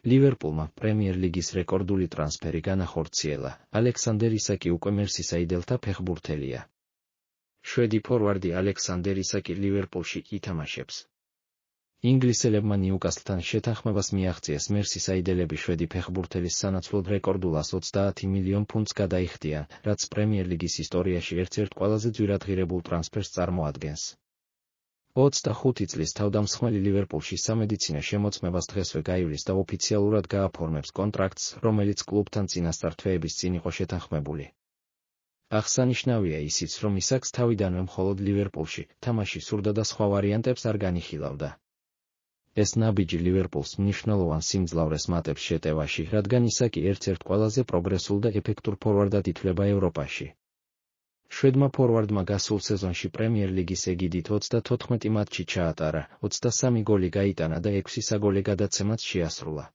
ლივერპულმა პრემიერ ლიგის რეკორდული ტრანსფერი განახორციელა. ალექსანდერ ისაკი უკვე მერსისაიდელთა ფეხბურთელია. შვედი ფორვარდი ალექსანდერ ისაკი ლივერპულში ითამაშებს. ინგლისელებმა ნიუკასლთან შეთანხმებას მიაღწიეს მერსისაიდელები შვედი ფეხბურთელის სანაცვლოდ რეკორდულ 130 მილიონ ფუნტს გადაიხდიან, რაც პრემიერ ლიგის ისტორიაში ერთ-ერთ ყველაზე ძვირადღირებულ ტრანსფერს წარმოადგენს. 25 წლის თავდამსხმელი ლივერპულში სამედიცინო შემოწმებას დღესვე გაივლის და ოფიციალურად გააფორმებს კონტრაქტს, რომელიც კლუბთან წინასწარ თვეების წინ იყო შეთანხმებული. აღსანიშნავია ისიც, რომ ისაკს თავიდანვე მხოლოდ ლივერპულში თამაში სურდა და სხვა ვარიანტებს არ განიხილავდა. ეს ნაბიჯი ლივერპულს მნიშვნელოვან სიმძლავრეს მატებს შეტევაში, რადგან ისაკი ერთ-ერთ ყველაზე პროგრესულ და ეფექტურ ფორვარდად ითვლება ევროპაში. შვედმა ფორვარდმა გასულ სეზონში პრემიერ ლიგის ეგიდით 34 მატჩი ჩაატარა, 23 გოლი გაიტანა და 6 საგოლე გადაცემაც შეასრულა.